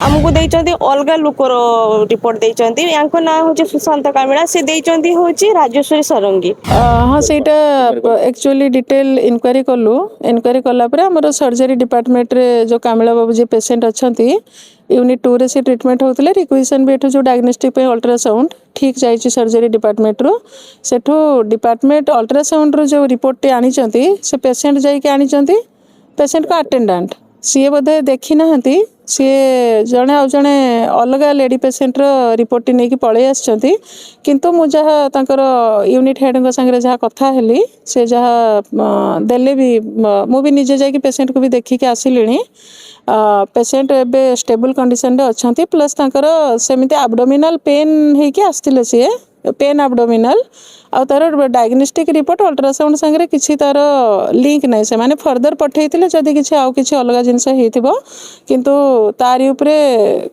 आमको देइचंती अलगा looker report देइचंती यांको नाम होचे सुशांत कामिला से देइचंती होची राजेश्वरी सरंगी। हाँ सेटा एक्चुअली डिटेल इनक्वारी कलु इनक्वारी कला पर हमर सर्जरी डिपार्टमेंट रे जो कामिला बाबू जे पेशेंट अछंती यूनिट 2 रे से ट्रीटमेंट होतले रिक्वेशन भी एठो जो डायग्नोस्टिक पे अल्ट्रासाउंड ठीक जाइछि सर्जरी डिपार्टमेंट रो सेठो डिपार्टमेंट अल्ट्रासाउंड रो जो रिपोर्ट टे आनी चंती से पेशेंट जाई के आनी चंती पेशेंट को अटेंडेंट सी बोधे देखी ना सी जड़े आ जड़े अलग लेडी पेशेंट रिपोर्ट नहीं पलि आसछंती किंतु मु जहाँ तांकर यूनिट हेड संगे जहाँ कथा हेली से जहाँ देले भी मु भी निजे जाके पेशेंट को भी देखिक आसिली पेशेंट एबे स्टेबल कंडीशन रे अछंती प्लस तांकर सेमिति एब्डोमिनल पेन हेकी आस्तिले सी पेन एब्डोमिनल आ तार डायग्नोस्टिक रिपोर्ट अल्ट्रासाउंड संगे किसी तार लिंक नहीं से माने फर्दर पठेइतिले जदी किसी आउ किसी अलग जिनस हेतिबो किंतु तारी उपरे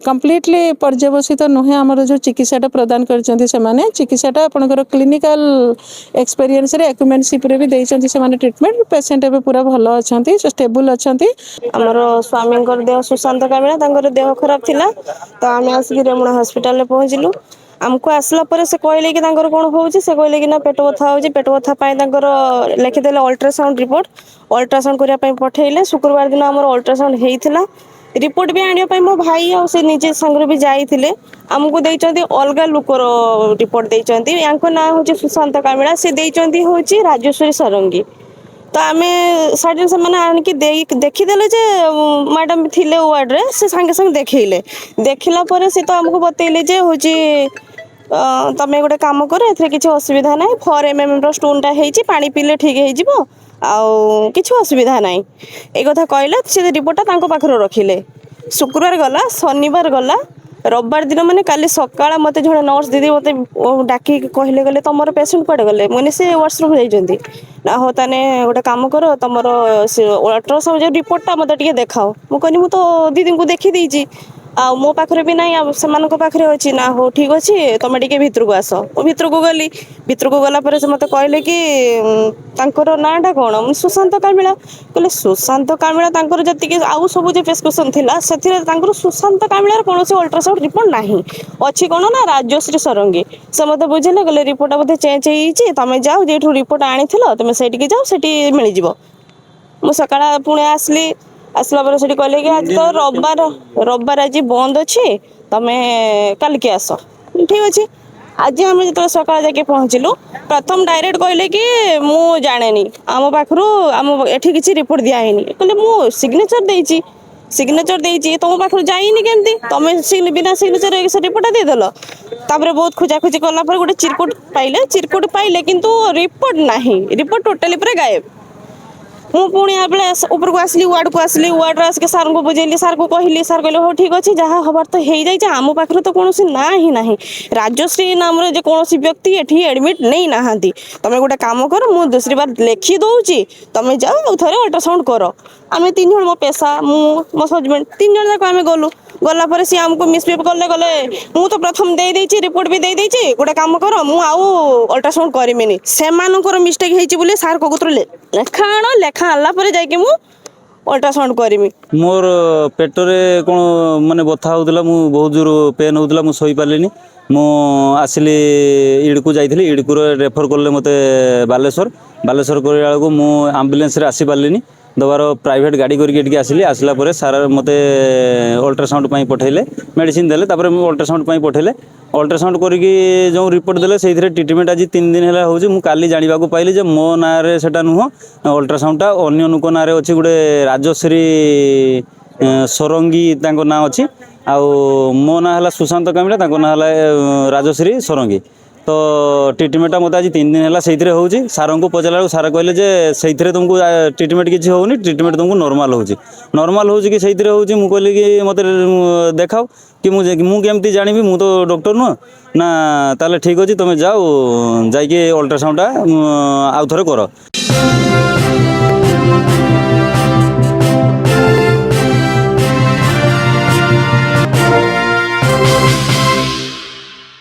कंप्लीटली पर्यवसित नुहे हमर जो चिकित्साटा प्रदान करचंती से माने चिकित्साटा आपनकर क्लिनिकल एक्सपीरियंस रे एक्यूमेंटशिप रे भी देइचंती से माने ट्रीटमेंट पेशेंट एबे पूरा भलो अछंती स्टेबल अछंती। हमर स्वामी देह सुशांत कामिला तांकर देह खराब थिला तो आमे आसी रेमुणा हॉस्पिटल में पहुंचलु आमको आसला परे से कहले कि तांकर कोन होउची से कहले कि ना पेट बथा होउची पेट बथा पाए तांकर लिखि देले अल्ट्रासाउंड रिपोर्ट अल्ट्रासाउंड करिया पई पठेइले शुक्रवार दिन हमर अल्ट्रासाउंड हेइथिला रिपोर्ट भी आनिया पई मो भाई आ से निजे संगे भी जाइथिले हमको देइचंती अलगा लुकर रिपोर्ट देइचंती यांको नाम होची सुशांत कामिला से देइचंती होची राजेश्वरी सरंगी तो आमे साइड से माने आन की देखिदेले जे मैडम थिले वार्ड रे से संगे संगे देखैले देखिला परे से तो हमको बतैले जे होची तमे गोटे काम कर एथरे किछि असुविधा नाही 4 mm रो स्टोनटा हेछि पानी पीले ठीक हे जिवो आउ किछि असुविधा नाही ए कथा कहले से रिपोर्टटा तांको पाखरो रखिले शुक्रवार गला शनिवार गला रविवार दिन माने काली सकाळ मते जणे नर्स दीदी मते डाकी कहले गले तमरो पेशेंट पड़े गले माने से वॉशरूम जाइजंती ना हो ताने गोटे काम करो तमरो अल्ट्रासाउंड जो रिपोर्टटा मते टिके देखाओ मु कहनी मु तो दीदी को देखि देइची आ मो पाखरे भी नाही सेमान को पाखरे अछि ना हो ठीक अछि तमे टिके भीतर को आसो ओ भीतर को गली भीतर को गला परे से मते कहले कि तांकर नाटा कोन सुशांत कामिला कहले सुशांत कामिला तांकर जति के आउ सब जे प्रेस्क्रिप्शन थिला सेथिरे तांकर सुशांत कामिला कोन से अल्ट्रासाउंड रिपोर्ट नाही अछि कोन ना राजश्री सरंगी से मते बुझले गले रिपोर्ट मते चेंज हेछि तमे जाओ जेठू रिपोर्ट आनिथिलो तमे सेठी के जाओ सेठी मिलि जिवो मु सकाळ पुणे आसली आसला पर सेठी कहले कि आज तो रविवार आज बंद अछि तमे कल के आसो ठीक अछि आज हम जो सकाळ जाके पहुंचलु प्रथम डायरेक्ट कहले कि मु जानेनी आम पाखरु आम एठी किछि रिपोर्ट दिया हेनी कहले मु सिग्नेचर देइची तुम पाखरु जाइनी केमती तमे बिना सिग्नेचर से रिपोर्ट दे देलो तापर बहुत खोजाखोजी कला पर गोटे चिरकुट पाइले किंतु रिपोर्ट नाही रिपोर्ट टोटली पूरा गायब मु पुणी ऊपर को आसली वार्ड आस के सार को बुझेली सार को कहली सार कहले हो ठीक अछि जहाँ हबार तो हेई जाय आम पाखरे तो कोनोसी ना ही नाही राजश्री नाम रे जे कोनोसी व्यक्ति एठी एडमिट नहीं नाहांती तमे गोटे काम कर मु दूसरी बार लिखि दउची तमे जाओ थरे अल्ट्रासाउंड करो आमे 3 जण मो पेशा मु मो हस्बैंड 3 जण जाक आमे गला पर सी हमको मिसबिहेव गले मु तो प्रथम दे देइची रिपोर्ट भी दे देइची गोटे काम करो मु आउ अल्ट्रासाउंड करिमिनी सेमानकर मिस्टेक हेइची बोले सार कोकुत्र लेखा आला पर जाके मु अल्ट्रासाउंड करिमी मोर पेटरे कोन माने बथा होतला मु बहुत जोर पेन होतला मु सोई पालेनी मु आसिली इडकू जाइथिली इडकू रेफर करले मते बालेश्वर करे को मु एम्बुलेंस रे आसी पालेनी दबार प्राइवेट गाड़ी करके आसिली आसला परे सार मते अल्ट्रासाउंड पाई पठेले मेडिसिन देले तापर अल्ट्रासाउंड पाई पठेले अल्ट्रासाउंड करके जो रिपोर्ट देले सेइथरे ट्रीटमेंट आज 3 दिन हैला होची मु काली जानिबा को पाइली जे मो नारे सेटा नुह अल्ट्रासाउंडटा अन्य नुको नारे अछि गुडे राजश्री सरंगी तांको ना अछि आ मो ना हला सुशांत कामिला तांको ना हला राजश्री सरंगी तो ट्रीटमेंटा मत आज 3 दिन है से होची सार को पचारा सार कहले जे से तुमको ट्रीटमेंट किसी होनी ट्रीटमेंट तुमको नॉर्मल हो कि से मुझे कहली कि मत देखाओ कि मुझे केमती जानी मु तो डॉक्टर नुह ना ताले ठीक अच्छे तुम जाओ जाइए अल्ट्रासाउंडटा आउ थे कर।